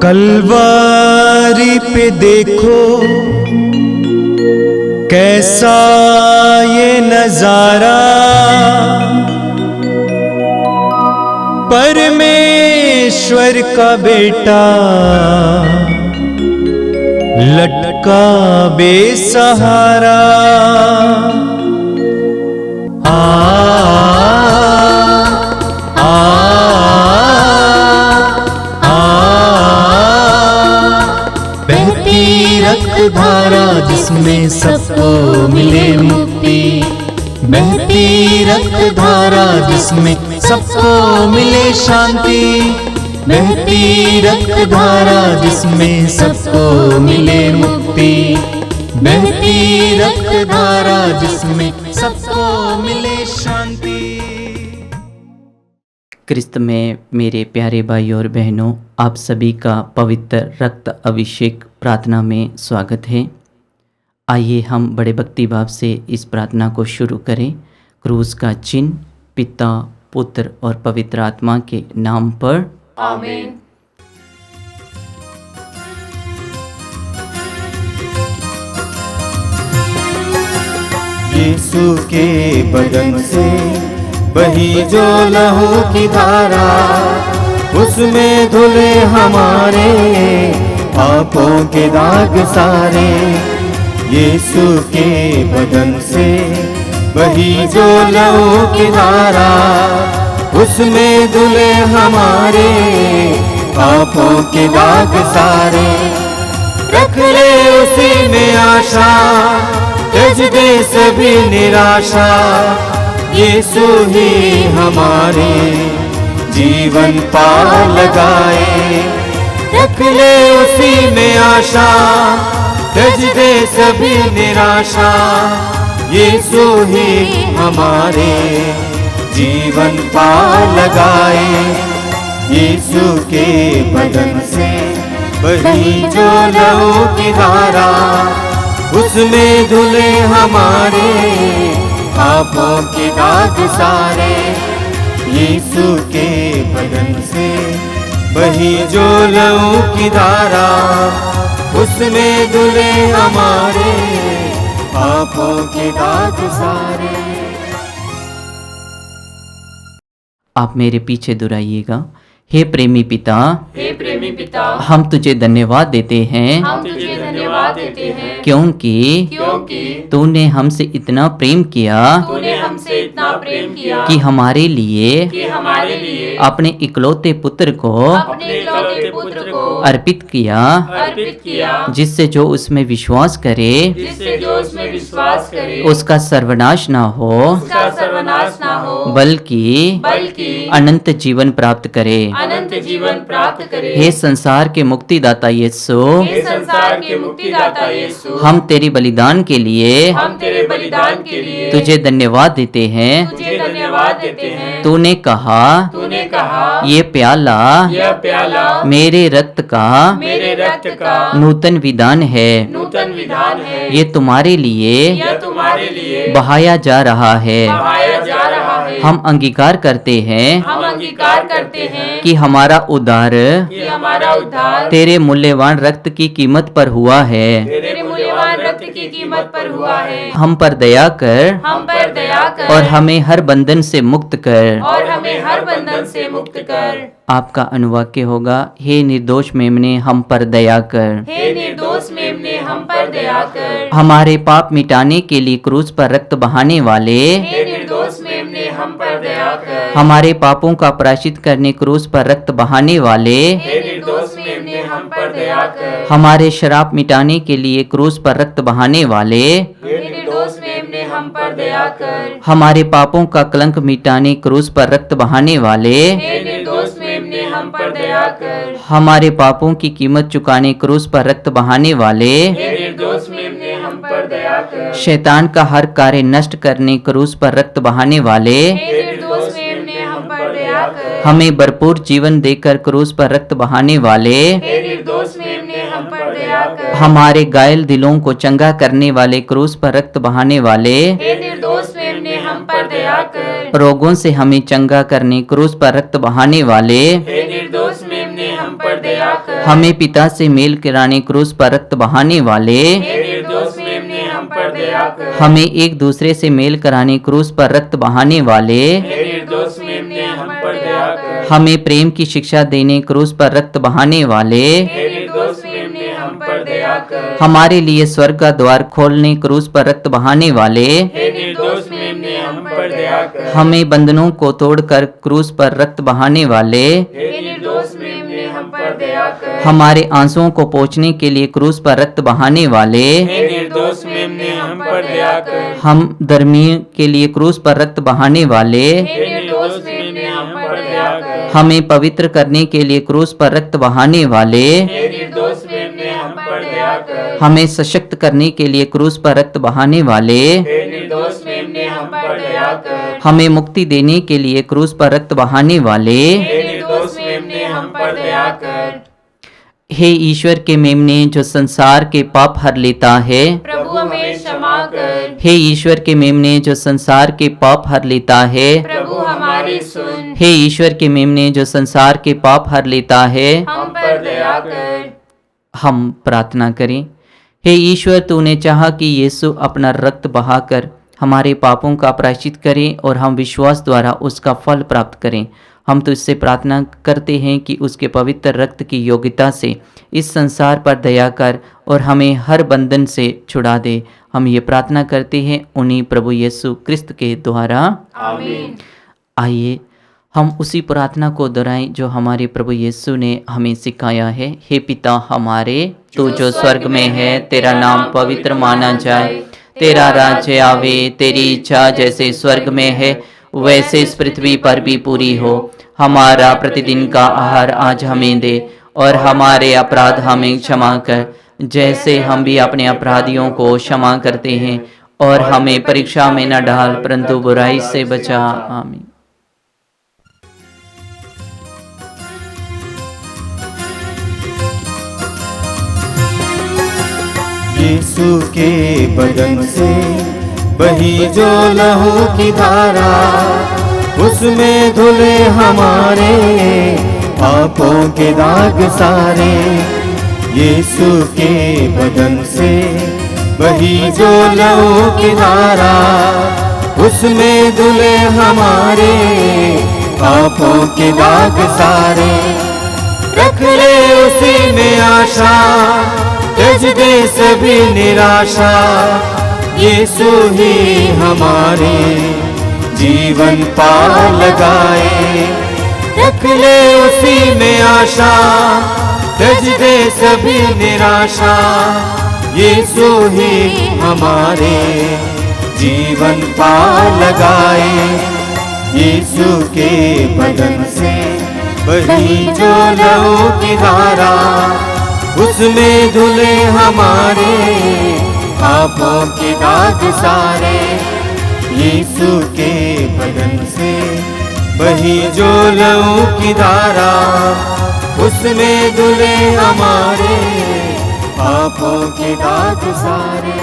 कलवारी पे देखो कैसा ये नजारा, परमेश्वर का बेटा लटका बेसहारा। रक्त धारा जिसमें सबको मिले मुक्ति, बहती रक्त धारा जिसमें सबको मिले शांति, बहती रक्त धारा जिसमें सबको मिले मुक्ति, बहती रक्त धारा जिसमें सबको मिले शांति। क्रिस्त में मेरे प्यारे भाई और बहनों, आप सभी का पवित्र रक्त अभिषेक प्रार्थना में स्वागत है। आइए हम बड़े भक्ति भाव से इस प्रार्थना को शुरू करें। क्रूस का चिन्ह पिता, पुत्र और पवित्र आत्मा के नाम पर, आमीन। यीशु के बदन से बही जो लहू की धारा, उसमें धुले हमारे पापों के दाग सारे। यीशु के बदन से बही जो लहू की धारा, उसमें धुले हमारे पापों के दाग सारे। रख ले उसी में आशा, त्यज दे सभी निराशा, यीशु ही हमारे जीवन पार लगाए। रख ले उसी में आशा, त्यज दे सभी निराशा, यीशु ही हमारे जीवन पार लगाए। यीशु के बदन से बही जो लहू की धारा, उसमें धुले हमारे पापों के दाग सारे। यीशु के बदन से बही जो लहू की धारा, उसमें धुले हमारे पापों के दाग सारे। आप मेरे पीछे दोहराइएगा। हे प्रेमी पिता, हे प्रेमी पिता, हम तुझे धन्यवाद देते हैं, हम तुझे धन्यवाद देते हैं, क्योंकि तूने हमसे इतना प्रेम किया, तूने हमसे इतना प्रेम किया कि हमारे लिए अपने इकलौते पुत्र को अर्पित किया, जिससे जो उसमें विश्वास करे उसका सर्वनाश ना हो, बल्कि अनंत जीवन प्राप्त करे। हे संसार के मुक्तिदाता यीशु, हम तेरी बलिदान के लिए तुझे धन्यवाद देते हैं। तूने कहा ये प्याला मेरे रक्त का नूतन विधान है, ये तुम्हारे लिए बहाया जा रहा है। हम अंगीकार करते हैं कि हमारा उद्धार तेरे मूल्यवान रक्त की कीमत पर हुआ है। हम पर दया कर और हमें हर बंधन से मुक्त कर। आपका अनुवाक्य होगा, हे निर्दोष मेमने हम पर दया कर। हमारे पाप मिटाने के लिए क्रूस पर रक्त बहाने वाले, हमारे पापों का प्रायश्चित करने क्रूस पर रक्त बहाने वाले, हमारे श्राप मिटाने के लिए क्रूस पर रक्त बहाने वाले, हमारे पापों का कलंक मिटाने क्रूस पर रक्त बहाने वाले, हमारे पापों की कीमत चुकाने क्रूस पर रक्त बहाने वाले, शैतान का हर कार्य नष्ट करने क्रूस पर रक्त बहाने वाले, हमें भरपूर जीवन देकर क्रूस पर रक्त बहाने वाले, हमारे घायल दिलों को चंगा करने वाले क्रूस पर रक्त बहाने वाले, रोगों से हमें चंगा करने क्रूस पर रक्त बहाने वाले, हे निर्दोष मेमने हम पर दया कर। हमें पिता से मेल कराने क्रूस पर रक्त बहाने वाले, हे निर्दोष मेमने हम पर दया कर। हमें एक दूसरे से मेल कराने क्रूस पर रक्त बहाने वाले, हे निर्दोष मेमने हम पर दया कर। हमें प्रेम की शिक्षा देने क्रूस पर रक्त बहाने वाले, हे निर्दोष मेमने हम पर दया कर। हमारे लिए स्वर्ग का द्वार खोलने क्रूस पर रक्त बहाने वाले, हे निर्दोष मेमने हम पर दया कर। हमें बंधनों को तोड़कर क्रूस पर रक्त बहाने वाले, हे निर्दोष मेमने हम पर दया कर। हमारे आंसुओं को पोंछने के लिए क्रूस पर रक्त बहाने वाले, हे निर्दोष मेमने हम पर दया कर। हम धर्मियों के लिए क्रूस पर रक्त बहाने वाले, हे निर्दोष मेमने हम पर दया कर। हमें पवित्र करने के लिए क्रूस पर रक्त बहाने वाले, हे निर्दोष मेमने हम पर दया कर। हमें सशक्त करने के लिए क्रूस पर रक्त बहाने वाले, हे निर्दोष मेमने हम पर दया कर। हमें मुक्ति देने के लिए क्रूस पर रक्त बहाने वाले, हे निर्दोष मेमने हम पर दया कर। हे ईश्वर के मेमने जो संसार के पाप हर लेता है, प्रभु हमें क्षमा कर। हे ईश्वर के मेमने जो संसार के पाप हर लेता है, प्रभु हमारी सुन। हे ईश्वर के मेमने जो संसार के पाप हर लेता है, हम पर दया कर। हम प्रार्थना करें। हे ईश्वर, तूने चाहा कि यीशु अपना रक्त बहाकर हमारे पापों का प्रायश्चित करें और हम विश्वास द्वारा उसका फल प्राप्त करें। हम तो इससे प्रार्थना करते हैं कि उसके पवित्र रक्त की योग्यता से इस संसार पर दया कर और हमें हर बंधन से छुड़ा दे। हम ये प्रार्थना करते हैं उन्हीं प्रभु यीशु क्रिस्त के द्वारा, आमीन। आइए हम उसी प्रार्थना को दोहराएं जो हमारे प्रभु यीशु ने हमें सिखाया है। हे पिता हमारे, तू जो स्वर्ग में है, तेरा नाम पवित्र माना जाए, तेरा राज्य आवे, तेरी इच्छा जैसे स्वर्ग में है वैसे इस पृथ्वी पर भी पूरी हो। हमारा प्रतिदिन का आहार आज हमें दे और हमारे अपराध हमें क्षमा कर जैसे हम भी अपने अपराधियों को क्षमा करते हैं, और हमें परीक्षा में न डाल परंतु बुराई से बचा। आमीन। यीशु के बदन से बही जो लहू की धारा, उसमें धुले हमारे पापों के दाग सारे। यीशु के बदन से बही जो लहू की धारा, उसमें धुले हमारे पापों के दाग सारे। रख ले उसी में आशा, त्यज दे सभी निराशा, यीशु ही हमारे जीवन पार लगाए। रख ले उसी में आशा, त्यज दे सभी निराशा, यीशु ही हमारे जीवन पार लगाए। यीशु के बदन से बही जो लहू की धारा, उसमें धुले हमारे पापों के दाग सारे। यीशु के बदन से बही जो लहू की धारा, उसमें धुले हमारे पापों के दाग सारे।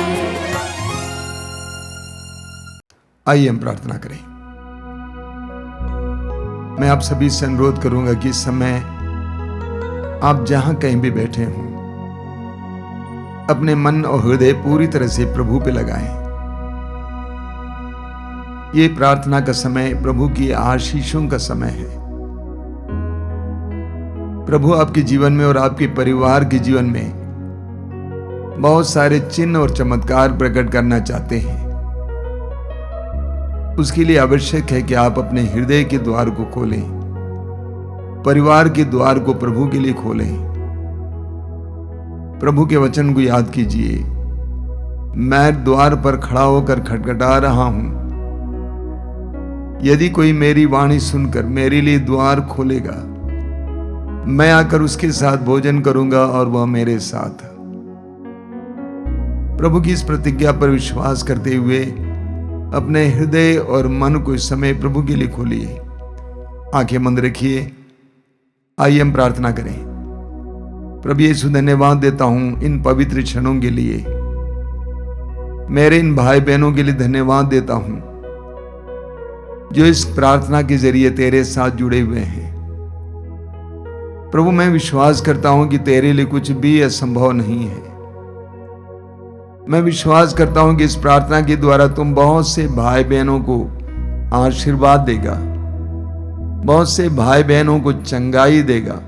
आइए हम प्रार्थना करें। मैं आप सभी से अनुरोध करूंगा कि इस समय आप जहां कहीं भी बैठे हों, अपने मन और हृदय पूरी तरह से प्रभु पे लगाएं। ये प्रार्थना का समय प्रभु की आशीषों का समय है। प्रभु आपके जीवन में और आपके परिवार के जीवन में बहुत सारे चिन्ह और चमत्कार प्रकट करना चाहते हैं। उसके लिए आवश्यक है कि आप अपने हृदय के द्वार को खोलें, परिवार के द्वार को प्रभु के लिए खोलें। प्रभु के वचन को याद कीजिए, मैं द्वार पर खड़ा होकर खटखटा रहा हूं, यदि कोई मेरी वाणी सुनकर मेरे लिए द्वार खोलेगा, मैं आकर उसके साथ भोजन करूंगा और वह मेरे साथ। प्रभु की इस प्रतिज्ञा पर विश्वास करते हुए अपने हृदय और मन को इस समय प्रभु के लिए खोलिए। आंखें बंद रखिए। आइए हम प्रार्थना करें। प्रभु यीशु, धन्यवाद देता हूं इन पवित्र क्षणों के लिए। मेरे इन भाई बहनों के लिए धन्यवाद देता हूं जो इस प्रार्थना के जरिए तेरे साथ जुड़े हुए हैं। प्रभु, मैं विश्वास करता हूं कि तेरे लिए कुछ भी असंभव नहीं है। मैं विश्वास करता हूं कि इस प्रार्थना के द्वारा तुम बहुत से भाई बहनों को आशीर्वाद देगा, बहुत से भाई बहनों को चंगाई देगा,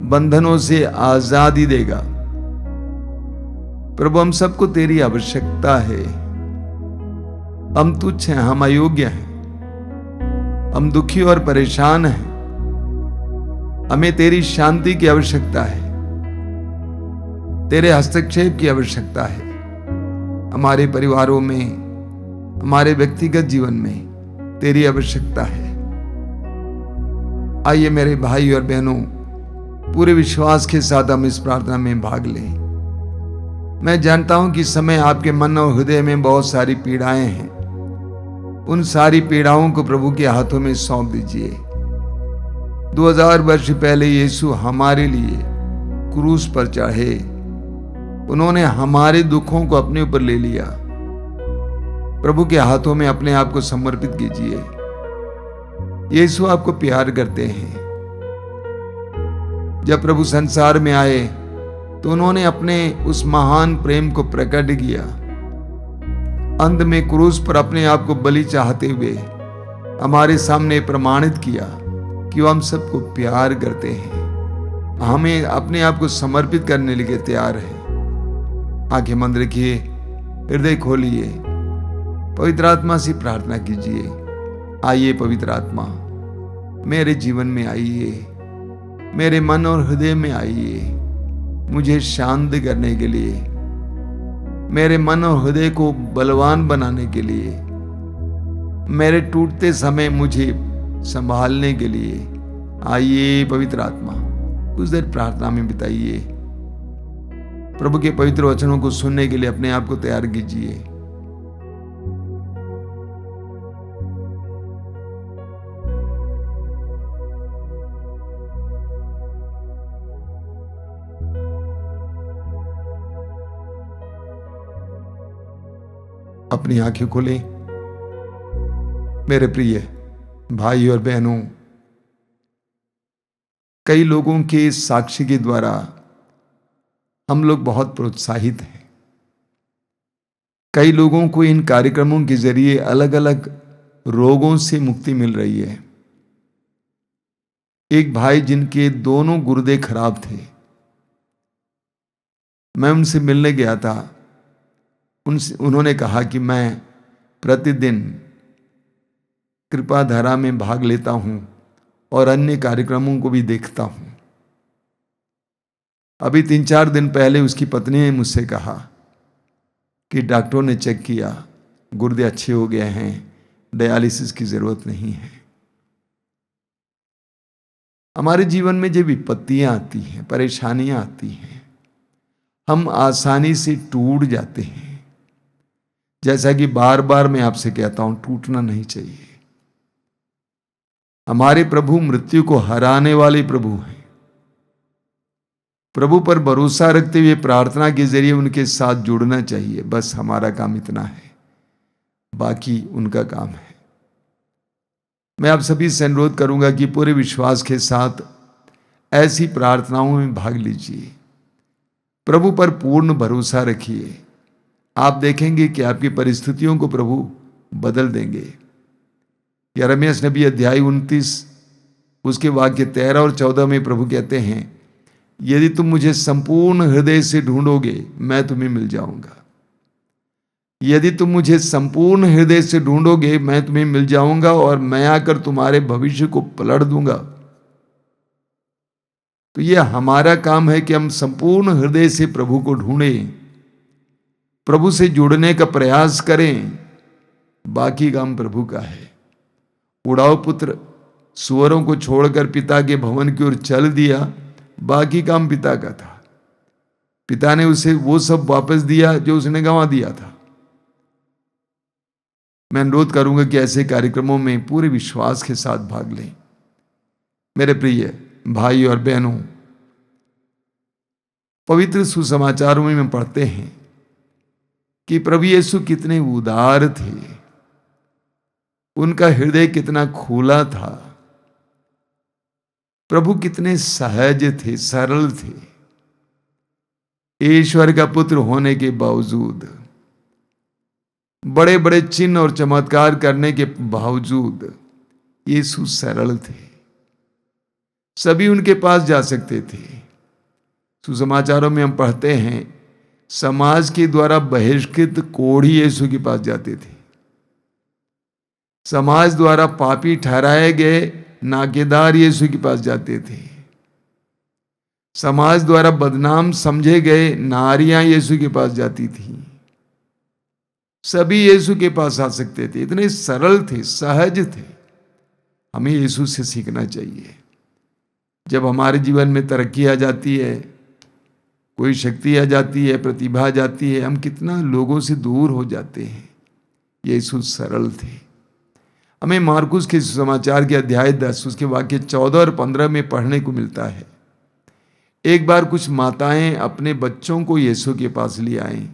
बंधनों से आजादी देगा। प्रभु, हम सबको तेरी आवश्यकता है। हम तुच्छ हैं, हम अयोग्य हैं, हम दुखी और परेशान हैं। हमें तेरी शांति की आवश्यकता है, तेरे हस्तक्षेप की आवश्यकता है। हमारे परिवारों में, हमारे व्यक्तिगत जीवन में तेरी आवश्यकता है। आइए मेरे भाई और बहनों, पूरे विश्वास के साथ हम इस प्रार्थना में भाग लें। मैं जानता हूं कि समय आपके मन और हृदय में बहुत सारी पीड़ाएं हैं। उन सारी पीड़ाओं को प्रभु के हाथों में सौंप दीजिए। 2000 वर्ष पहले यीशु हमारे लिए क्रूस पर चढ़े। उन्होंने हमारे दुखों को अपने ऊपर ले लिया। प्रभु के हाथों में अपने आप को समर्पित कीजिए। यीशु आपको प्यार करते हैं। जब प्रभु संसार में आए तो उन्होंने अपने उस महान प्रेम को प्रकट किया। अंत में क्रूस पर अपने आप को बलि चाहते हुए हमारे सामने प्रमाणित किया कि वो हम सबको प्यार करते हैं। हमें अपने आप को समर्पित करने के लिए तैयार है। आंखें बंद रखिए, हृदय खोलिए, पवित्र आत्मा से प्रार्थना कीजिए। आइए पवित्र आत्मा, मेरे जीवन में आइए, मेरे मन और हृदय में आइए, मुझे शांत करने के लिए, मेरे मन और हृदय को बलवान बनाने के लिए, मेरे टूटते समय मुझे संभालने के लिए। आइए पवित्र आत्मा, कुछ देर प्रार्थना में बिताइए। प्रभु के पवित्र वचनों को सुनने के लिए अपने आप को तैयार कीजिए। अपनी आंखें खोलें। मेरे प्रिय भाई और बहनों, कई लोगों के साक्ष्य के द्वारा हम लोग बहुत प्रोत्साहित हैं। कई लोगों को इन कार्यक्रमों के जरिए अलग अलग रोगों से मुक्ति मिल रही है। एक भाई जिनके दोनों गुर्दे खराब थे, मैं उनसे मिलने गया था। उन्होंने कहा कि मैं प्रतिदिन कृपा धारा में भाग लेता हूं और अन्य कार्यक्रमों को भी देखता हूं। अभी 3-4 दिन पहले उसकी पत्नी ने मुझसे कहा कि डॉक्टरों ने चेक किया, गुर्दे अच्छे हो गए हैं, डायलिसिस की जरूरत नहीं है। हमारे जीवन में जो विपत्तियां आती हैं, परेशानियां आती हैं, हम आसानी से टूट जाते हैं। जैसा कि बार बार मैं आपसे कहता हूं, टूटना नहीं चाहिए। हमारे प्रभु मृत्यु को हराने वाले प्रभु हैं। प्रभु पर भरोसा रखते हुए प्रार्थना के जरिए उनके साथ जुड़ना चाहिए। बस हमारा काम इतना है, बाकी उनका काम है। मैं आप सभी से अनुरोध करूंगा कि पूरे विश्वास के साथ ऐसी प्रार्थनाओं में भाग लीजिए। प्रभु पर पूर्ण भरोसा रखिए। आप देखेंगे कि आपकी परिस्थितियों को प्रभु बदल देंगे। यिर्मयाह नबी अध्याय 29 उसके वाक्य 13 और 14 में प्रभु कहते हैं, यदि तुम मुझे संपूर्ण हृदय से ढूंढोगे, मैं तुम्हें मिल जाऊंगा। यदि तुम मुझे संपूर्ण हृदय से ढूंढोगे, मैं तुम्हें मिल जाऊंगा और मैं आकर तुम्हारे भविष्य को पलट दूंगा। तो यह हमारा काम है कि हम संपूर्ण हृदय से प्रभु को ढूंढें, प्रभु से जुड़ने का प्रयास करें। बाकी काम प्रभु का है। उड़ाऊ पुत्र सुअरों को छोड़कर पिता के भवन की ओर चल दिया, बाकी काम पिता का था। पिता ने उसे वो सब वापस दिया जो उसने गंवा दिया था। मैं अनुरोध करूंगा कि ऐसे कार्यक्रमों में पूरे विश्वास के साथ भाग लें। मेरे प्रिय भाई और बहनों, पवित्र सुसमाचारों में हम पढ़ते हैं कि प्रभु यीशु कितने उदार थे। उनका हृदय कितना खुला था, प्रभु कितने सहज थे, सरल थे। ईश्वर का पुत्र होने के बावजूद, बड़े बड़े चिन्ह और चमत्कार करने के बावजूद यीशु सरल थे। सभी उनके पास जा सकते थे। सुसमाचारों में हम पढ़ते हैं, समाज के द्वारा बहिष्कृत कोढ़ी यीशु के पास जाते थे। समाज द्वारा पापी ठहराए गए नाकेदार यीशु के पास जाते थे। समाज द्वारा बदनाम समझे गए नारियां यीशु के पास जाती थी। सभी यीशु के पास आ सकते थे, इतने सरल थे, सहज थे। हमें यीशु से सीखना चाहिए। जब हमारे जीवन में तरक्की आ जाती है, कोई शक्ति आ जाती है, प्रतिभा आ जाती है, हम कितना लोगों से दूर हो जाते हैं। यीशु सरल थे। हमें मार्कुस के समाचार के अध्याय 10 उसके वाक्य 14 और 15 में पढ़ने को मिलता है। एक बार कुछ माताएं अपने बच्चों को यीशु के पास ले आएं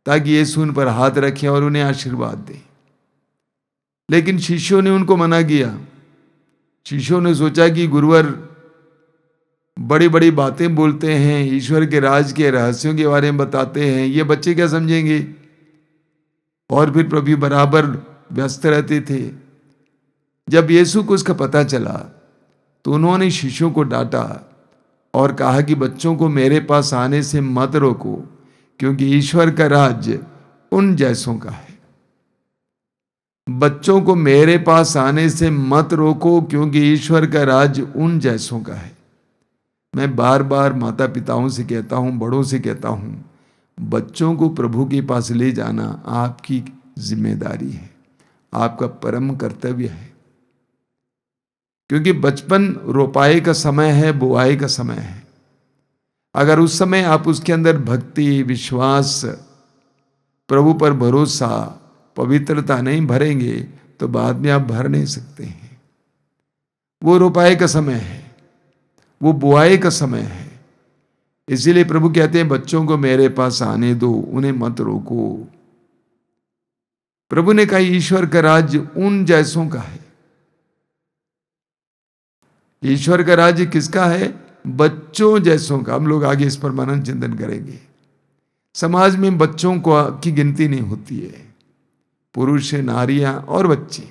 ताकि यीशु उन पर हाथ रखें और उन्हें आशीर्वाद दें, लेकिन शिष्यों ने उनको मना किया। शिष्यों ने सोचा कि गुरुवर बड़ी बड़ी बातें बोलते हैं, ईश्वर के राज के रहस्यों के बारे में बताते हैं, ये बच्चे क्या समझेंगे। और फिर प्रभु बराबर व्यस्त रहते थे। जब यीशु को उसका पता चला तो उन्होंने शिष्यों को डांटा और कहा कि बच्चों को मेरे पास आने से मत रोको, क्योंकि ईश्वर का राज्य उन जैसों का है। बच्चों को मेरे पास आने से मत रोको, क्योंकि ईश्वर का राज्य उन जैसों का है। मैं बार बार माता पिताओं से कहता हूं, बड़ों से कहता हूं, बच्चों को प्रभु के पास ले जाना आपकी जिम्मेदारी है, आपका परम कर्तव्य है। क्योंकि बचपन रोपाई का समय है, बुआई का समय है। अगर उस समय आप उसके अंदर भक्ति, विश्वास, प्रभु पर भरोसा, पवित्रता नहीं भरेंगे तो बाद में आप भर नहीं सकते हैं। वो रोपाई का समय है, वो बुआई का समय है। इसीलिए प्रभु कहते हैं बच्चों को मेरे पास आने दो, उन्हें मत रोको। प्रभु ने कहा ईश्वर का राज्य उन जैसों का है। ईश्वर का राज्य किसका है? बच्चों जैसों का। हम लोग आगे इस पर मनन चिंतन करेंगे। समाज में बच्चों को की गिनती नहीं होती है, पुरुष, नारियां और बच्चे।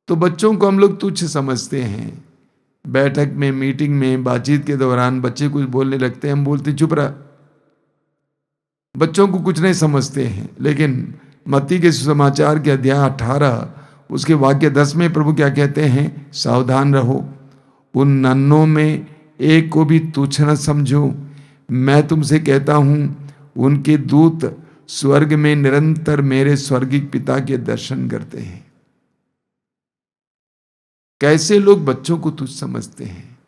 तो बच्चों को हम लोग तुच्छ समझते हैं। बैठक में, मीटिंग में, बातचीत के दौरान बच्चे कुछ बोलने लगते हैं, हम बोलते चुप रहा। बच्चों को कुछ नहीं समझते हैं। लेकिन मत्ती के सुसमाचार के अध्याय 18 उसके वाक्य 10 में प्रभु क्या कहते हैं? सावधान रहो, उन नन्हों में एक को भी तुच्छ न समझो। मैं तुमसे कहता हूं उनके दूत स्वर्ग में निरंतर मेरे स्वर्गिक पिता के दर्शन करते हैं। कैसे लोग बच्चों को तुच्छ समझते हैं।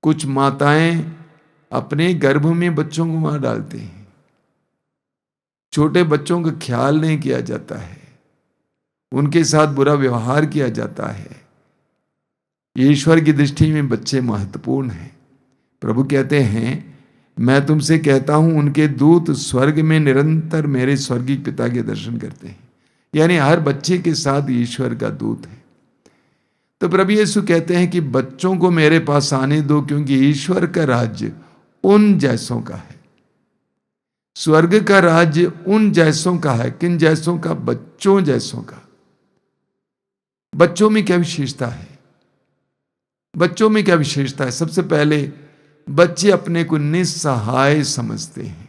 कुछ माताएं अपने गर्भ में बच्चों को मार डालते हैं। छोटे बच्चों का ख्याल नहीं किया जाता है, उनके साथ बुरा व्यवहार किया जाता है। ईश्वर की दृष्टि में बच्चे महत्वपूर्ण हैं। प्रभु कहते हैं मैं तुमसे कहता हूं उनके दूत स्वर्ग में निरंतर मेरे स्वर्गिक पिता के दर्शन करते हैं। यानी हर बच्चे के साथ ईश्वर का दूत है। तो प्रभु यीशु कहते हैं कि बच्चों को मेरे पास आने दो, क्योंकि ईश्वर का राज्य उन जैसों का है। स्वर्ग का राज्य उन जैसों का है। किन जैसों का? बच्चों जैसों का। बच्चों में क्या विशेषता है? बच्चों में क्या विशेषता है? सबसे पहले बच्चे अपने को निस्सहाय समझते हैं।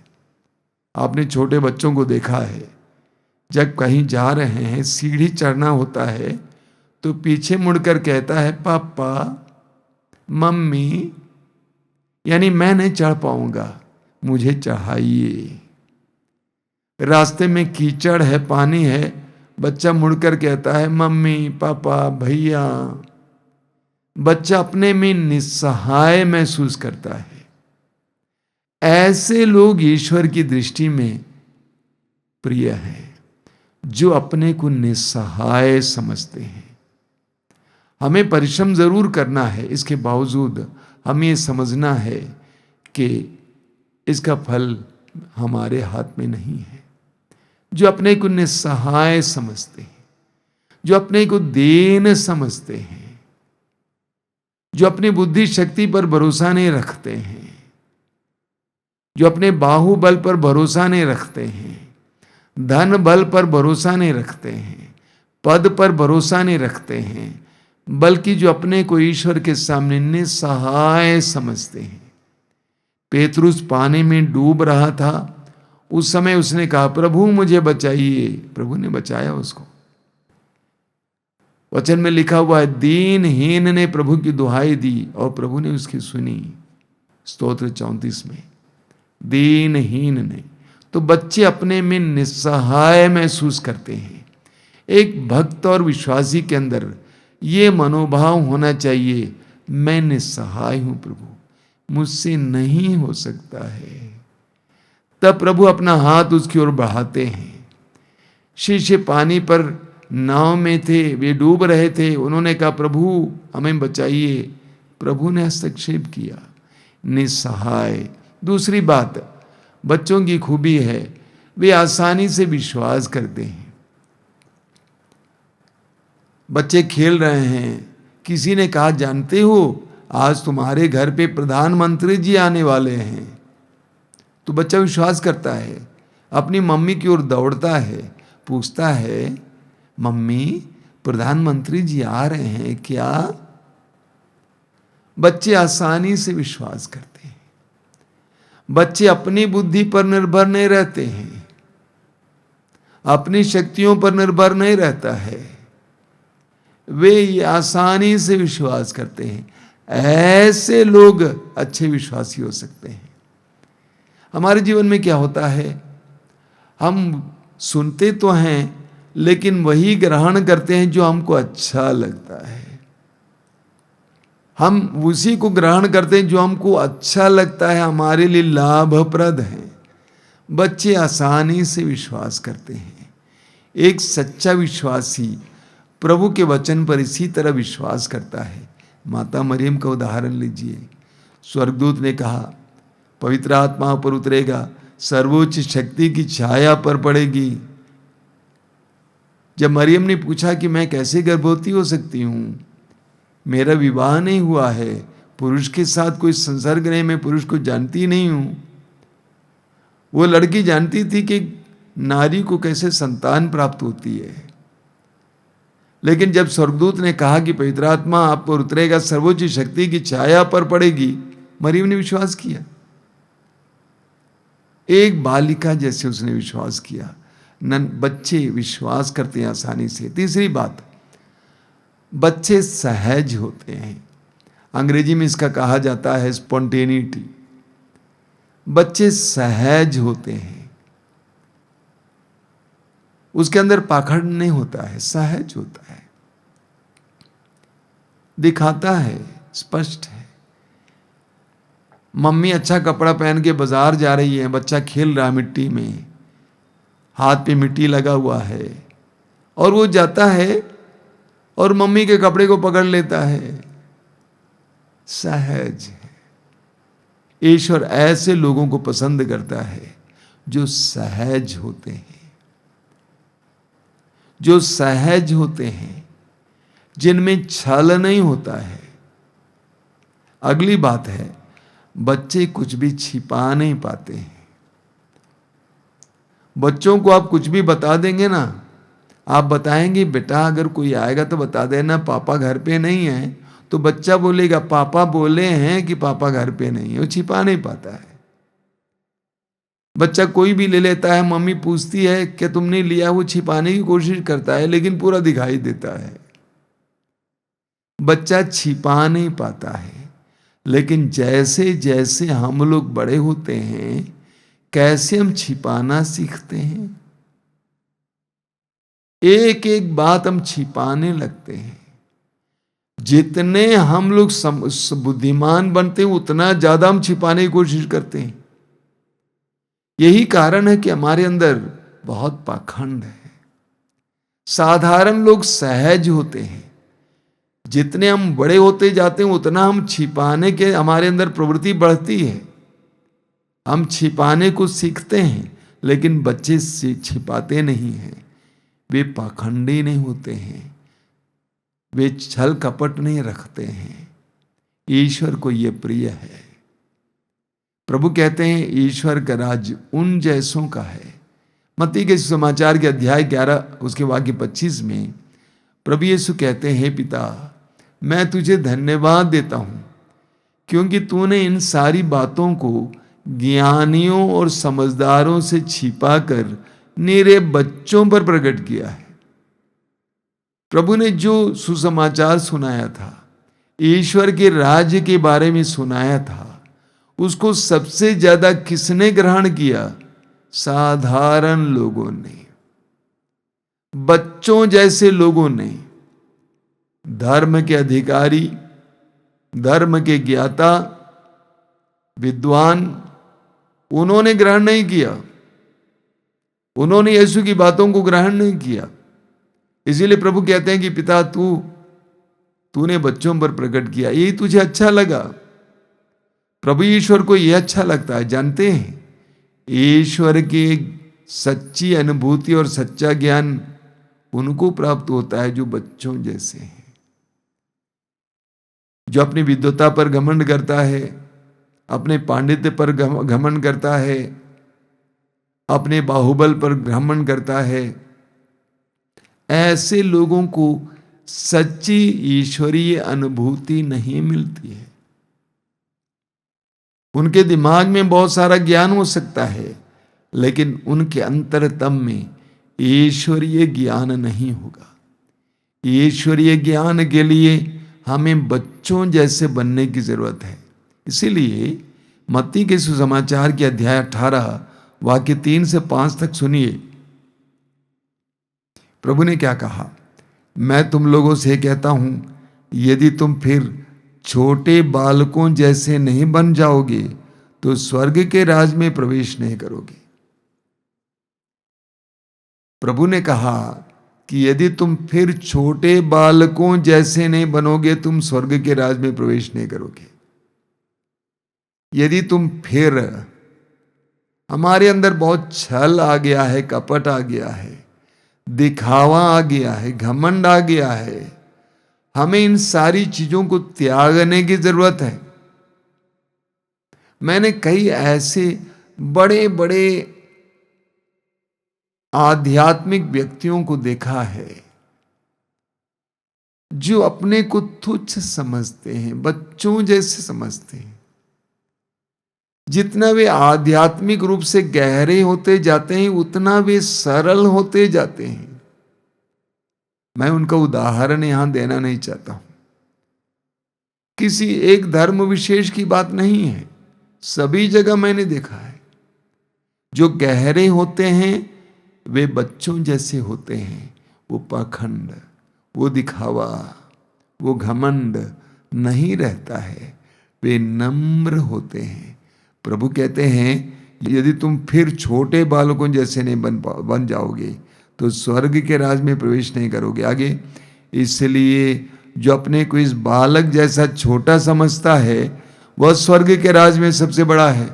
आपने छोटे बच्चों को देखा है, जब कहीं जा रहे हैं, सीढ़ी चढ़ना होता है तो पीछे मुड़कर कहता है पापा, मम्मी, यानी मैं नहीं चढ़ पाऊंगा, मुझे चढ़ाइए। रास्ते में कीचड़ है, पानी है, बच्चा मुड़कर कहता है मम्मी, पापा, भैया। बच्चा अपने में निस्सहाय महसूस करता है। ऐसे लोग ईश्वर की दृष्टि में प्रिय हैं, जो अपने को निस्सहाय समझते हैं। हमें परिश्रम जरूर करना है, इसके बावजूद हमें ये समझना है कि इसका फल हमारे हाथ में नहीं है। जो अपने को निस्सहाय समझते हैं, जो अपने को दीन समझते हैं, जो अपनी बुद्धि शक्ति पर भरोसा नहीं रखते हैं, जो अपने बाहुबल पर भरोसा नहीं रखते हैं, धन बल पर भरोसा नहीं रखते हैं, पद पर भरोसा नहीं रखते हैं, बल्कि जो अपने को ईश्वर के सामने निसहाय समझते हैं। पेतरुस पानी में डूब रहा था, उस समय उसने कहा, प्रभु मुझे बचाइए। प्रभु ने बचाया उसको। वचन में लिखा हुआ है, दीनहीन ने प्रभु की दुहाई दी और प्रभु ने उसकी सुनी। स्तोत्र 34 में, दीनहीन ने। तो बच्चे अपने में निस्सहाय महसूस करते हैं। एक भक्त और विश्वासी के अंदर ये मनोभाव होना चाहिए, मैं निस्सहाय हूं प्रभु, मुझसे नहीं हो सकता है। तब प्रभु अपना हाथ उसकी ओर बढ़ाते हैं। शिष्य पानी पर नाव में थे, वे डूब रहे थे, उन्होंने कहा, प्रभु हमें बचाइए। प्रभु ने हस्तक्षेप किया। निस्सहाय। दूसरी बात बच्चों की खूबी है, वे आसानी से विश्वास करते हैं। बच्चे खेल रहे हैं, किसी ने कहा, जानते हो आज तुम्हारे घर पे प्रधानमंत्री जी आने वाले हैं। तो बच्चा विश्वास करता है, अपनी मम्मी की ओर दौड़ता है, पूछता है, मम्मी प्रधानमंत्री जी आ रहे हैं क्या? बच्चे आसानी से विश्वास करते हैं। बच्चे अपनी बुद्धि पर निर्भर नहीं रहते हैं, अपनी शक्तियों पर निर्भर नहीं रहता है, वे आसानी से विश्वास करते हैं। ऐसे लोग अच्छे विश्वासी हो सकते हैं। हमारे जीवन में क्या होता है, हम सुनते तो हैं लेकिन वही ग्रहण करते हैं जो हमको अच्छा लगता है। हम उसी को ग्रहण करते हैं जो हमको अच्छा लगता है, हमारे लिए लाभप्रद है। बच्चे आसानी से विश्वास करते हैं। एक सच्चा विश्वासी प्रभु के वचन पर इसी तरह विश्वास करता है। माता मरियम का उदाहरण लीजिए। स्वर्गदूत ने कहा, पवित्र आत्मा पर उतरेगा, सर्वोच्च शक्ति की छाया पर पड़ेगी। जब मरियम ने पूछा कि मैं कैसे गर्भवती हो सकती हूँ, मेरा विवाह नहीं हुआ है, पुरुष के साथ कोई संसर्ग नहीं, मैं पुरुष को जानती नहीं हूँ। वो लड़की जानती थी कि नारी को कैसे संतान प्राप्त होती है, लेकिन जब स्वर्गदूत ने कहा कि पवित्र आत्मा आप पर उतरेगा, सर्वोच्च शक्ति की छाया पर पड़ेगी, मरियम ने विश्वास किया। एक बालिका जैसे उसने विश्वास किया। बच्चे विश्वास करते हैं आसानी से। तीसरी बात, बच्चे सहज होते हैं। अंग्रेजी में इसका कहा जाता है स्पॉन्टेनिटी। बच्चे सहज होते हैं, उसके अंदर पाखंड नहीं होता है, सहज होता है, दिखाता है, स्पष्ट है। मम्मी अच्छा कपड़ा पहन के बाजार जा रही है, बच्चा खेल रहा है मिट्टी में, हाथ पे मिट्टी लगा हुआ है, और वो जाता है और मम्मी के कपड़े को पकड़ लेता है, सहज है। ईश्वर ऐसे लोगों को पसंद करता है जो सहज होते हैं, जो सहज होते हैं, जिनमें छल नहीं होता है। अगली बात है, बच्चे कुछ भी छिपा नहीं पाते हैं। बच्चों को आप कुछ भी बता देंगे ना, आप बताएंगे बेटा अगर कोई आएगा तो बता देना पापा घर पे नहीं है, तो बच्चा बोलेगा पापा बोले हैं कि पापा घर पे नहीं है। वो छिपा नहीं पाता है। बच्चा कोई भी ले लेता है, मम्मी पूछती है कि तुमने लिया, वो छिपाने की कोशिश करता है लेकिन पूरा दिखाई देता है। बच्चा छिपा नहीं पाता है। लेकिन जैसे जैसे हम लोग बड़े होते हैं, कैसे हम छिपाना सीखते हैं। एक एक बात हम छिपाने लगते हैं। जितने हम लोग बुद्धिमान बनते हैं, उतना ज्यादा हम छिपाने की कोशिश करते हैं। यही कारण है कि हमारे अंदर बहुत पाखंड है। साधारण लोग सहज होते हैं। जितने हम बड़े होते जाते हैं, उतना हम छिपाने के हमारे अंदर प्रवृत्ति बढ़ती है। हम छिपाने को सीखते हैं, लेकिन बच्चे छिपाते नहीं हैं। वे पाखंडी नहीं होते हैं, वे छल कपट नहीं रखते हैं। ईश्वर को ये प्रिय है। प्रभु कहते हैं ईश्वर का राज्य उन जैसों का है। मत्ती के समाचार के अध्याय 11 उसके वाक्य 25 में प्रभु यीशु कहते हैं, पिता मैं तुझे धन्यवाद देता हूं क्योंकि तूने इन सारी बातों को ज्ञानियों और समझदारों से छिपाकर मेरे बच्चों पर प्रकट किया है। प्रभु ने जो सुसमाचार सुनाया था, ईश्वर के राज्य के बारे में सुनाया था, उसको सबसे ज्यादा किसने ग्रहण किया? साधारण लोगों ने, बच्चों जैसे लोगों ने। धर्म के अधिकारी, धर्म के ज्ञाता, विद्वान, उन्होंने ग्रहण नहीं किया। उन्होंने यीशु की बातों को ग्रहण नहीं किया। इसीलिए प्रभु कहते हैं कि पिता तूने बच्चों पर प्रकट किया, यही तुझे अच्छा लगा। प्रभु ईश्वर को यह अच्छा लगता है। जानते हैं ईश्वर की सच्ची अनुभूति और सच्चा ज्ञान उनको प्राप्त होता है जो बच्चों जैसे हैं, जो अपनी विद्वता पर घमंड करता है, अपने पांडित्य पर घमंड करता है, अपने बाहुबल पर घमंड करता है। ऐसे लोगों को सच्ची ईश्वरीय अनुभूति नहीं मिलती है। उनके दिमाग में बहुत सारा ज्ञान हो सकता है, लेकिन उनके अंतरतम में ईश्वरीय ज्ञान नहीं होगा। ईश्वरीय ज्ञान के लिए हमें बच्चों जैसे बनने की जरूरत है। इसीलिए मत्ती के सुसमाचार के अध्याय 18 वाक्य 3 से 5 तक सुनिए। प्रभु ने क्या कहा? मैं तुम लोगों से कहता हूं, यदि तुम फिर छोटे बालकों जैसे नहीं बन जाओगे तो स्वर्ग के राज में प्रवेश नहीं करोगे। प्रभु ने कहा कि यदि तुम फिर छोटे बालकों जैसे नहीं बनोगे, तुम स्वर्ग के राज में प्रवेश नहीं करोगे। यदि तुम फिर, हमारे अंदर बहुत छल आ गया है, कपट आ गया है, दिखावा आ गया है, घमंड आ गया है। हमें इन सारी चीजों को त्यागने की जरूरत है। मैंने कई ऐसे बड़े बड़े आध्यात्मिक व्यक्तियों को देखा है जो अपने को तुच्छ समझते हैं, बच्चों जैसे समझते हैं। जितना वे आध्यात्मिक रूप से गहरे होते जाते हैं, उतना वे सरल होते जाते हैं। मैं उनका उदाहरण यहां देना नहीं चाहता हूं। किसी एक धर्म विशेष की बात नहीं है, सभी जगह मैंने देखा है। जो गहरे होते हैं वे बच्चों जैसे होते हैं। वो पाखंड, वो दिखावा, वो घमंड नहीं रहता है। वे नम्र होते हैं। प्रभु कहते हैं यदि तुम फिर छोटे बालकों जैसे नहीं बन जाओगे तो स्वर्ग के राज में प्रवेश नहीं करोगे। आगे, इसलिए जो अपने को इस बालक जैसा छोटा समझता है वह स्वर्ग के राज में सबसे बड़ा है।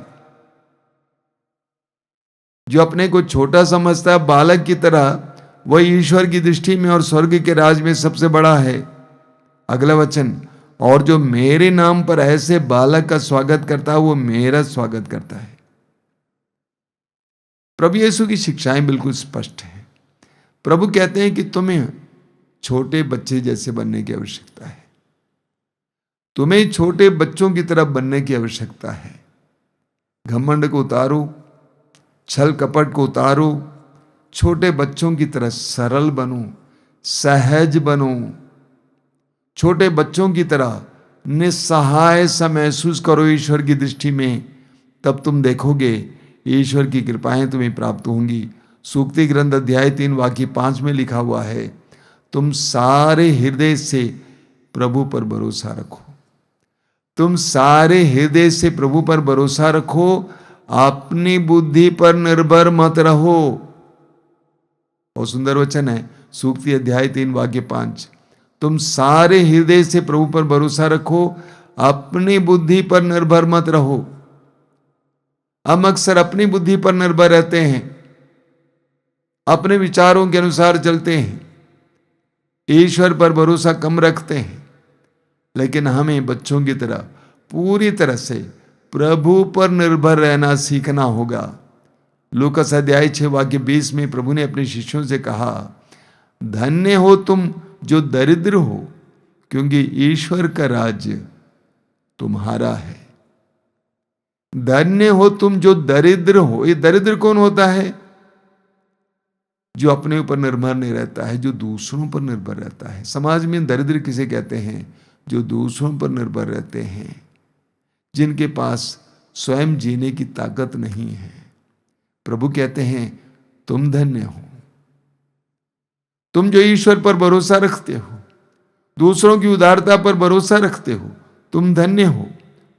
जो अपने को छोटा समझता है बालक की तरह, वह ईश्वर की दृष्टि में और स्वर्ग के राज में सबसे बड़ा है। अगला वचन, और जो मेरे नाम पर ऐसे बालक का स्वागत करता है वो मेरा स्वागत करता है। प्रभु यीशु की शिक्षाएं बिल्कुल स्पष्ट हैं। प्रभु कहते हैं कि तुम्हें छोटे बच्चे जैसे बनने की आवश्यकता है। तुम्हें छोटे बच्चों की तरफ बनने की आवश्यकता है। घमंड को उतारो, छल कपट को उतारो, छोटे बच्चों की तरह सरल बनो, सहज बनो। छोटे बच्चों की तरह निस्सहाय सा महसूस करो ईश्वर की दृष्टि में। तब तुम देखोगे ईश्वर की कृपाएं तुम्हें प्राप्त होंगी। सूक्ति ग्रंथ अध्याय 3 वाक्य 5 में लिखा हुआ है, तुम सारे हृदय से प्रभु पर भरोसा रखो। तुम सारे हृदय से प्रभु पर भरोसा रखो, अपनी बुद्धि पर निर्भर मत रहो। और सुंदर वचन है, सूक्ति अध्याय 3 वाक्य 5, तुम सारे हृदय से प्रभु पर भरोसा रखो, अपनी बुद्धि पर निर्भर मत रहो। हम अक्सर अपनी बुद्धि पर निर्भर रहते हैं, अपने विचारों के अनुसार चलते हैं। ईश्वर पर भरोसा कम रखते हैं, लेकिन हमें बच्चों की तरह पूरी तरह से प्रभु पर निर्भर रहना सीखना होगा। लूकास अध्याय 6 वाक्य 20 में प्रभु ने अपने शिष्यों से कहा, धन्य हो तुम जो दरिद्र हो, क्योंकि ईश्वर का राज्य तुम्हारा है। धन्य हो तुम जो दरिद्र हो। ये दरिद्र कौन होता है? जो अपने ऊपर निर्भर नहीं रहता है, जो दूसरों पर निर्भर रहता है। समाज में दरिद्र किसे कहते हैं? जो दूसरों पर निर्भर रहते हैं, जिनके पास स्वयं जीने की ताकत नहीं है। प्रभु कहते हैं तुम धन्य हो, तुम जो ईश्वर पर भरोसा रखते हो, दूसरों की उदारता पर भरोसा रखते हो, तुम धन्य हो,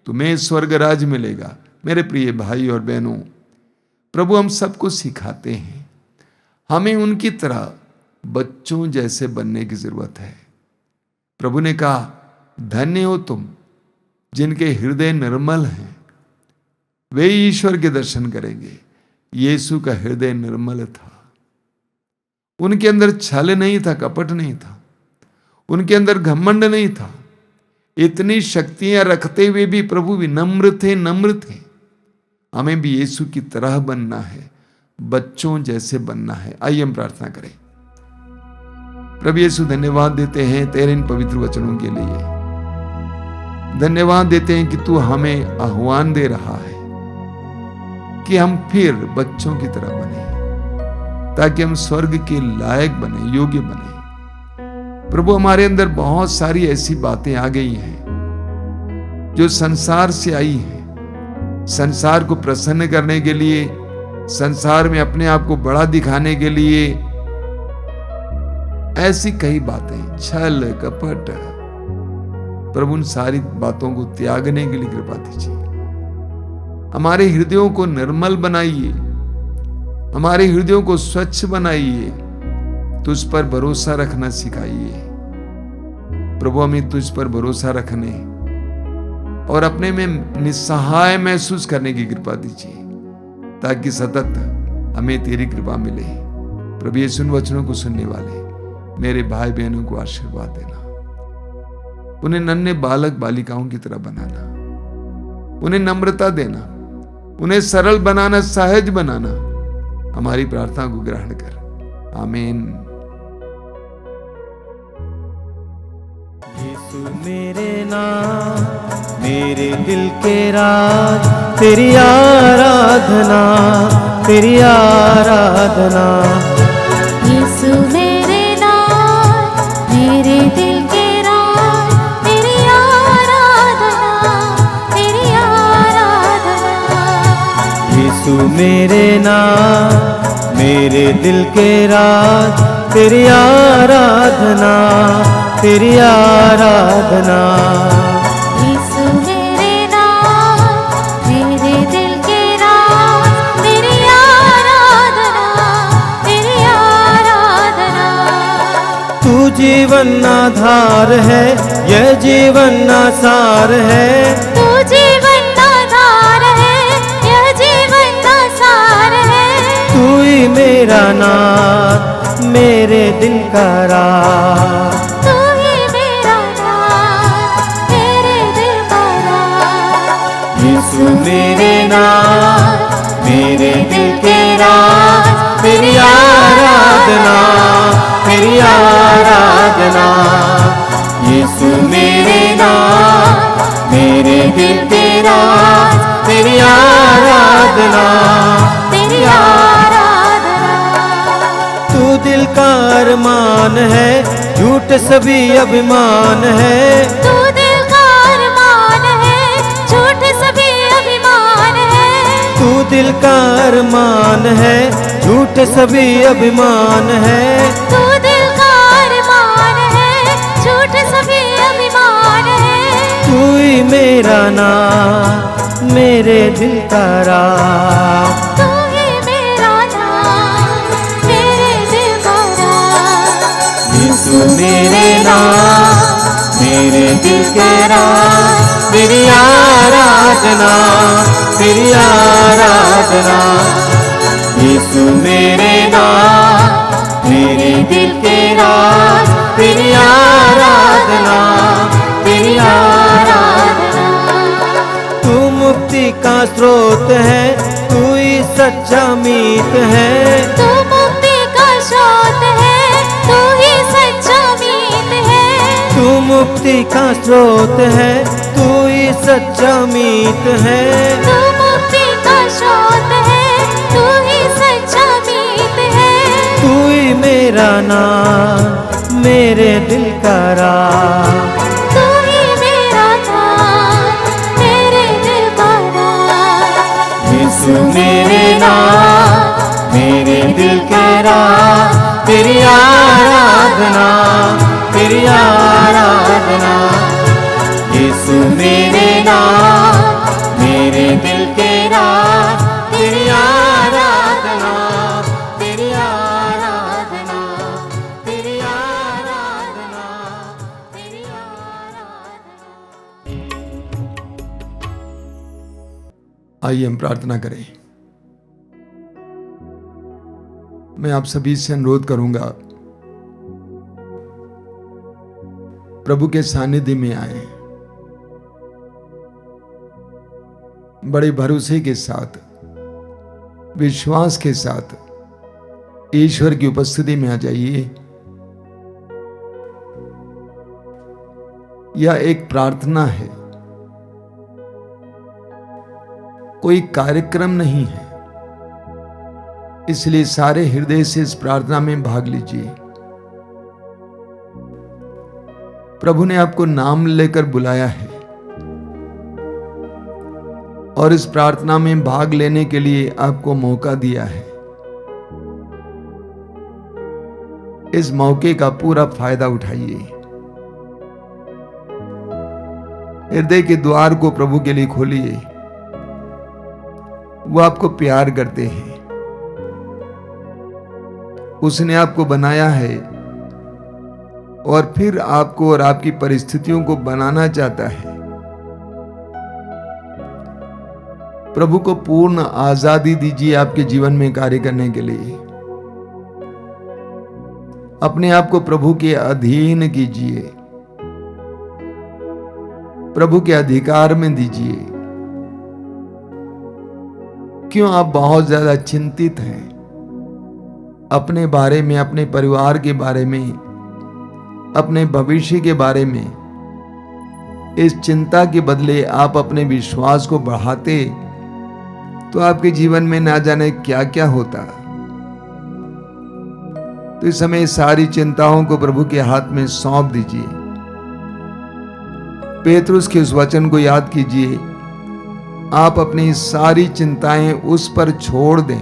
तुम्हें स्वर्ग राज मिलेगा। मेरे प्रिय भाई और बहनों, प्रभु हम सबको सिखाते हैं, हमें उनकी तरह बच्चों जैसे बनने की जरूरत है। प्रभु ने कहा, धन्य हो तुम जिनके हृदय निर्मल हैं, वे ईश्वर के दर्शन करेंगे। यीशु का हृदय निर्मल था, उनके अंदर छल नहीं था, कपट नहीं था, उनके अंदर घमंड नहीं था। इतनी शक्तियां रखते हुए भी प्रभु विनम्र थे, नम्र थे। हमें भी यीशु की तरह बनना है, बच्चों जैसे बनना है। आइए हम प्रार्थना करें। प्रभु यीशु, धन्यवाद देते हैं तेरे इन पवित्र वचनों के लिए। धन्यवाद देते हैं कि तू हमें आह्वान दे रहा है कि हम फिर बच्चों की तरह बने, ताकि हम स्वर्ग के लायक बने, योग्य बने। प्रभु, हमारे अंदर बहुत सारी ऐसी बातें आ गई हैं जो संसार से आई हैं, संसार को प्रसन्न करने के लिए, संसार में अपने आप को बड़ा दिखाने के लिए। ऐसी कई बातें, छल कपट। प्रभु, उन सारी बातों को त्यागने के लिए कृपा दीजिए। हमारे हृदयों को निर्मल बनाइए, हमारे हृदयों को स्वच्छ बनाइए, तुझ पर भरोसा रखना सिखाइए। प्रभु, हमें तुझ पर भरोसा रखने और अपने में निस्सहाय महसूस करने की कृपा दीजिए, ताकि सतत हमें तेरी कृपा मिले। प्रभु, ये सुन वचनों को सुनने वाले मेरे भाई बहनों को आशीर्वाद देना, उन्हें नन्हे बालक बालिकाओं की तरह बनाना, उन्हें नम्रता देना, उन्हें सरल बनाना, सहज बनाना। हमारी प्रार्थना को ग्रहण कर। आमीन। यीशु मेरे नाम, मेरे दिल के राज, तेरी आराधना, तेरी आराधना। यीशु मेरे नाम, मेरे दिल के राज, तेरी आराधना, तेरी आराधना। यीशु मेरे नाम, मेरे दिल के राज, तेरी आराधना, तेरी आराधना। यीशु मेरे नाम, मेरे दिल के राज, तेरी आराधना, तेरी आराधना। तू जीवन आधार है, यह जीवन आसार है। तू जीवन आधार है, यह जीवन आसार है। तू ही मेरा नाथ, मेरे दिल का राज। तू ही मेरा नाथ, मेरे दिल का राज। यीशु मेरे नाम, मेरे दिल के राज, तेरी आराधना, तेरी आराधना। यीशु मेरे नाम, मेरे दिल के राज, तेरी आराधना, तेरी आराधना। तू दिल का अरमान है, झूठ सभी अभिमान है। तू दिल का अरमान है, झूठ सभी अभिमान है। तू दिल का अरमान है, झूठ सभी अभिमान है। तू दिल का अरमान है, झूठ सभी अभिमान है। तू ही मेरा नाम, मेरे दिल का राज। तू ही मेरा नाम, मेरे दिल का राज। यीशु मेरे नाम, मेरे दिल के राज, तेरी आराधना, तेरी आराधना। यीशु मेरे नाम, मेरे दिल के राज, तेरी आराधना, तेरी आराधना। तू मुक्ति का स्रोत है, तू ही सच्चा मीत है। तू मुक्ति का स्रोत है, तू ही सच्चा मीत है। तू मुक्ति का स्रोत है, तू ही सच्चा मीत है। तू मुक्ति का स्रोत है, तू ही सच्चा मीत है। तू ही मेरा नाम, मेरे दिल का राज। तू ही मेरा नाम, मेरे दिल का राज। यीशु मेरे नाम, मेरे दिल के राज। तेरी आराधना, तेरी आराधना। यीशु मेरे नाम, मेरे दिल के राज। तेरी आराधना, तेरी आराधना, तेरी आराधना, तेरी आराधना। आइए हम प्रार्थना करें। मैं आप सभी से अनुरोध करूंगा, प्रभु के सानिध्य में आए, बड़े भरोसे के साथ, विश्वास के साथ ईश्वर की उपस्थिति में आ जाइए। यह एक प्रार्थना है, कोई कार्यक्रम नहीं है, इसलिए सारे हृदय से इस प्रार्थना में भाग लीजिए। प्रभु ने आपको नाम लेकर बुलाया है और इस प्रार्थना में भाग लेने के लिए आपको मौका दिया है। इस मौके का पूरा फायदा उठाइए। हृदय के द्वार को प्रभु के लिए खोलिए। वो आपको प्यार करते हैं, उसने आपको बनाया है और फिर आपको और आपकी परिस्थितियों को बनाना चाहता है। प्रभु को पूर्ण आजादी दीजिए आपके जीवन में कार्य करने के लिए। अपने आप को प्रभु के अधीन कीजिए, प्रभु के अधिकार में दीजिए। क्यों आप बहुत ज्यादा चिंतित हैं अपने बारे में, अपने परिवार के बारे में, अपने भविष्य के बारे में? इस चिंता के बदले आप अपने विश्वास को बढ़ाते तो आपके जीवन में ना जाने क्या क्या होता। तो इस समय सारी चिंताओं को प्रभु के हाथ में सौंप दीजिए। पेतरुस के उस वचन को याद कीजिए, आप अपनी सारी चिंताएं उस पर छोड़ दें।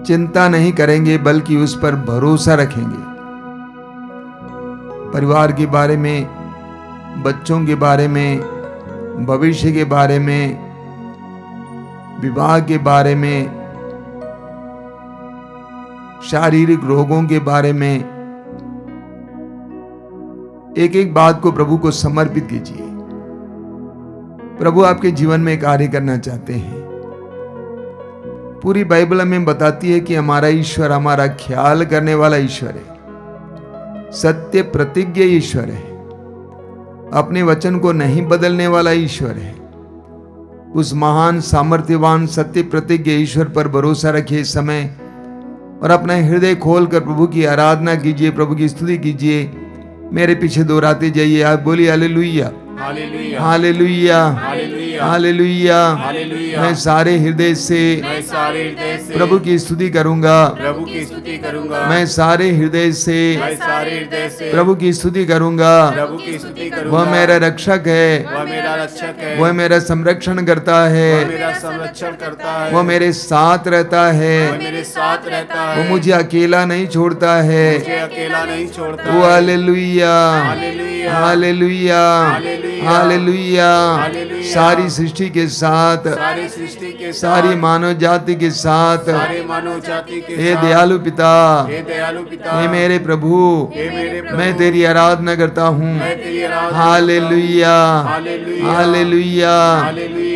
चिंता नहीं करेंगे बल्कि उस पर भरोसा रखेंगे। परिवार के बारे में, बच्चों के बारे में, भविष्य के बारे में, विवाह के बारे में, शारीरिक रोगों के बारे में, एक एक बात को प्रभु को समर्पित कीजिए। प्रभु आपके जीवन में कार्य करना चाहते हैं। पूरी बाइबल हमें बताती है कि हमारा ईश्वर हमारा ख्याल करने वाला ईश्वर है, सत्य प्रतिज्ञ ईश्वर है, अपने वचन को नहीं बदलने वाला ईश्वर है। उस महान सामर्थ्यवान सत्य प्रतिज्ञ ईश्वर पर भरोसा रखिए इस समय और अपना हृदय खोलकर प्रभु की आराधना कीजिए, प्रभु की स्तुति कीजिए। मेरे पीछे दोहराते जाइए, आप बोलिए hallelujah, hallelujah, hallelujah, hallelujah, hallelujah. Hallelujah. मैं सारे हृदय से मैं सारे हृदय से प्रभु की स्तुति करूंगा। प्रभु की स्तुति करूंगा। मैं सारे हृदय से मैं सारे हृदय से प्रभु की स्तुति करूंगा। प्रभु की स्तुति करूंगा। वह मेरा रक्षक है, वह मेरा रक्षक है, वह मेरा संरक्षण करता वह है, मेरा संरक्षण करता है, वह मेरे साथ रहता वह है, मेरे साथ रहता है, वो मुझे अकेला नहीं छोड़ता है। मुझे अकेला नहीं छोड़ता वो है। Hallelujah, hallelujah, hallelujah, hallelujah, hallelujah. Hallelujah. सारी सृष्टि के साथ, सारी सृष्टि के सारी साथ, मानव जाति के साथ, सारे मानव जाति के हे साथ, दयालु पिता, हे दयालु पिता, हे मेरे प्रभु, हे मेरे प्रभु, मैं तेरी आराधना करता हूँ। मैं तेरी आराधना हालेलुया, हालेलुया, हालेलुया, हालेलुया,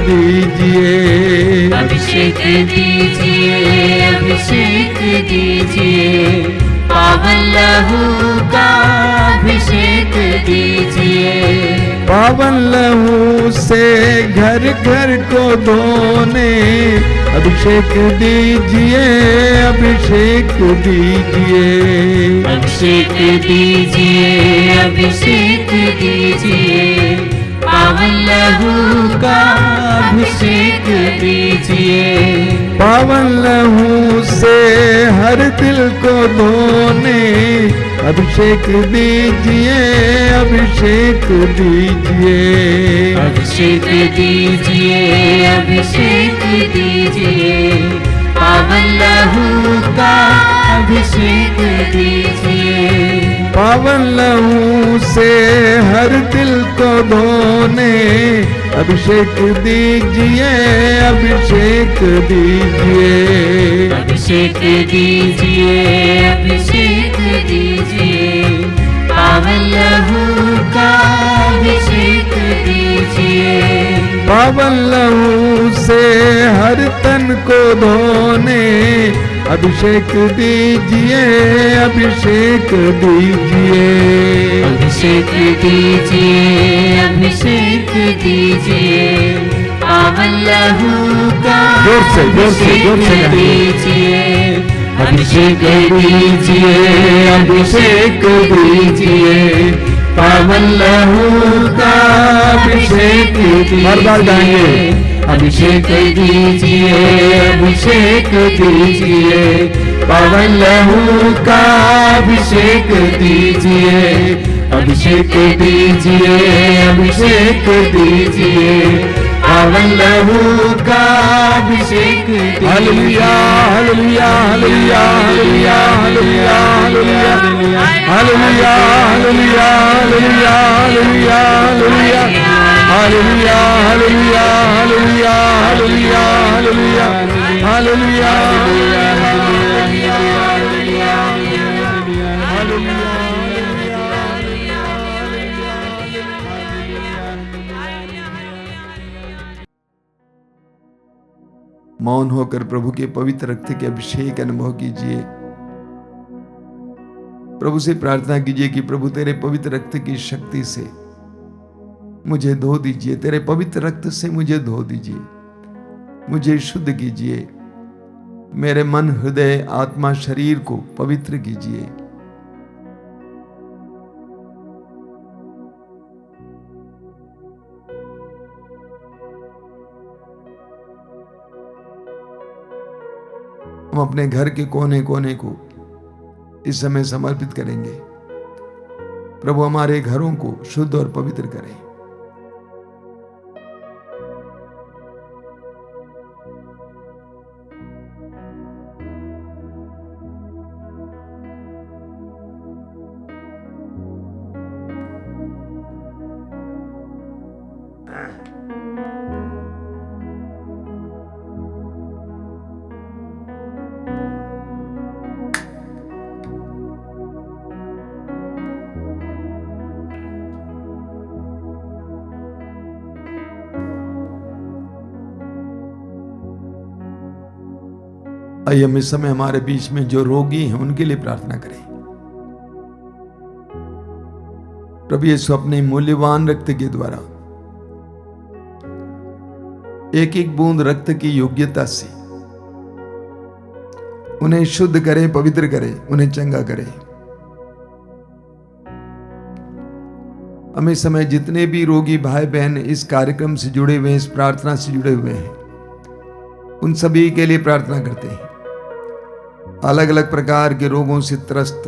दीजिए, अभिषेक दीजिए, अभिषेक दीजिए, पावन लहू का अभिषेक दीजिए, पावन लहू से घर घर को धोने अभिषेक दीजिए, अभिषेक दीजिए, अभिषेक दीजिए, अभिषेक दीजिए, पावन लहू का अभिषेक दीजिए, पावन लहू से हर दिल को धोने अभिषेक दीजिए, अभिषेक दीजिए, अभिषेक दीजिए, अभिषेक दीजिए, पावन लहू का अभिषेक दीजिए, पावन लहू से हर दिल को धोने अभिषेक दीजिए, अभिषेक दीजिए, अभिषेक दीजिए, अभिषेक दीजिए, पावन लहू का अभिषेक दीजिए, पावन लहू से हर तन को धोने अभिषेक दीजिए, अभिषेक दीजिए, अभिषेक दीजिए, अभिषेक दीजिए, पावन लहू का जोर से अभिषेक दीजिए, अभिषेक दीजिए, अभिषेक दीजिए, पावन लहू का अभिषेक हर बार गाएंगे। अभिषेक दीजिए, अभिषेक दीजिए, पावन लहू का अभिषेक दीजिए, अभिषेक दीजिए, अभिषेक दीजिए, पावन लहू का अभिषेक दीजिए। Hallelujah, hallelujah, hallelujah, hallelujah, hallelujah, hallelujah, hallelujah, hallelujah, hallelujah, hallelujah, hallelujah, hallelujah, hallelujah, hallelujah, hallelujah, hallelujah, मौन होकर प्रभु के पवित्र रक्त के अभिषेक अनुभव कीजिए। प्रभु से प्रार्थना कीजिए कि प्रभु तेरे पवित्र रक्त की शक्ति से मुझे धो दीजिए, तेरे पवित्र रक्त से मुझे धो दीजिए, मुझे शुद्ध कीजिए, मेरे मन, हृदय, आत्मा, शरीर को पवित्र कीजिए। हम अपने घर के कोने कोने को इस समय समर्पित करेंगे। प्रभु हमारे घरों को शुद्ध और पवित्र करें। आइए हम इस समय हमारे बीच में जो रोगी हैं उनके लिए प्रार्थना करें। प्रभु यीशु अपने मूल्यवान रक्त के द्वारा एक एक बूंद रक्त की योग्यता से उन्हें शुद्ध करे, पवित्र करे, उन्हें चंगा करे। हम इस समय जितने भी रोगी भाई बहन इस कार्यक्रम से जुड़े हुए हैं, इस प्रार्थना से जुड़े हुए हैं, उन सभी के लिए प्रार्थना करते हैं। अलग अलग प्रकार के रोगों से त्रस्त,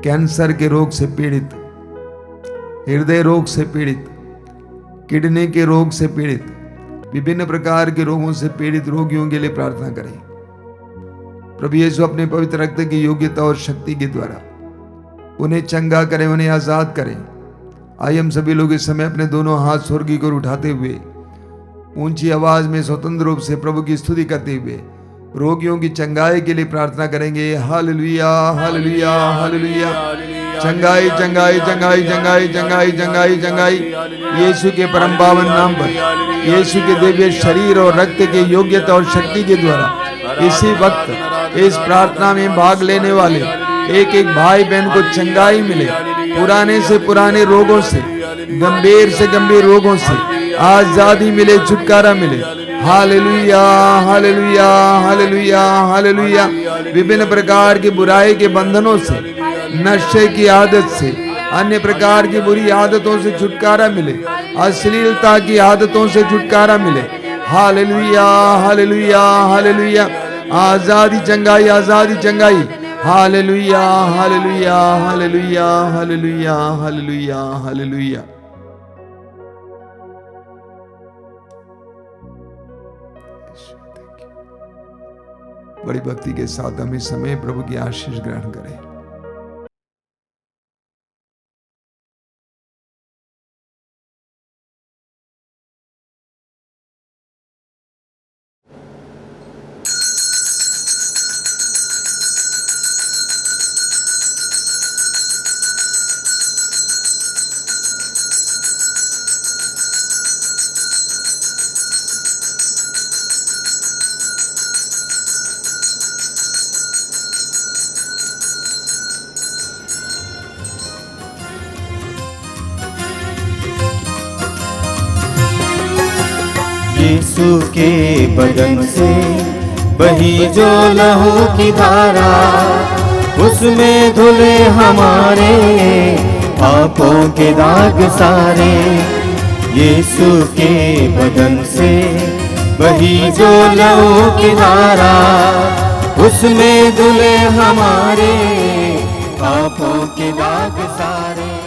कैंसर के रोग से पीड़ित, हृदय रोग से पीड़ित, किडनी के रोग से पीड़ित, विभिन्न प्रकार के रोगों से पीड़ित रोगियों के लिए प्रार्थना करें। प्रभु यीशु अपने पवित्र रक्त की योग्यता और शक्ति के द्वारा उन्हें चंगा करें, उन्हें आजाद करें। आइए हम सभी लोग इस समय अपने दोनों हाथ स्वर्ग की ओर उठाते हुए ऊंची आवाज में स्वतंत्र रूप से प्रभु की स्तुति करते हुए रोगियों की चंगाई के लिए प्रार्थना करेंगे। Hallelujah, hallelujah, hallelujah. चंगाई चंगाई चंगाई चंगाई चंगाई चंगाई चंगाई यीशु के परम पावन नाम पर, यीशु के दिव्य शरीर और रक्त के योग्यता और शक्ति के द्वारा इसी वक्त इस प्रार्थना में भाग लेने वाले एक एक भाई बहन को चंगाई मिले, पुराने से पुराने रोगों से गंभीर रोगों से आजादी मिले, छुटकारा मिले। Hallelujah hallelujah hallelujah hallelujah. विभिन्न प्रकार की बुराई के बंधनों से, नशे की आदत से, अन्य प्रकार की बुरी आदतों से छुटकारा मिले, अश्लीलता की आदतों से छुटकारा मिले। Hallelujah hallelujah hallelujah. आजादी चंगाई, आजादी चंगाई। Hallelujah hallelujah hallelujah hallelujah hallelujah hallelujah. बड़ी भक्ति के साथ हम इस समय प्रभु की आशीष ग्रहण करें। यीशु के बदन से बही जो लहू की धारा, उसमें धुले हमारे पापों के दाग सारे। यीशु के बदन से बही जो लहू की धारा, उसमें धुले हमारे पापों के दाग सारे।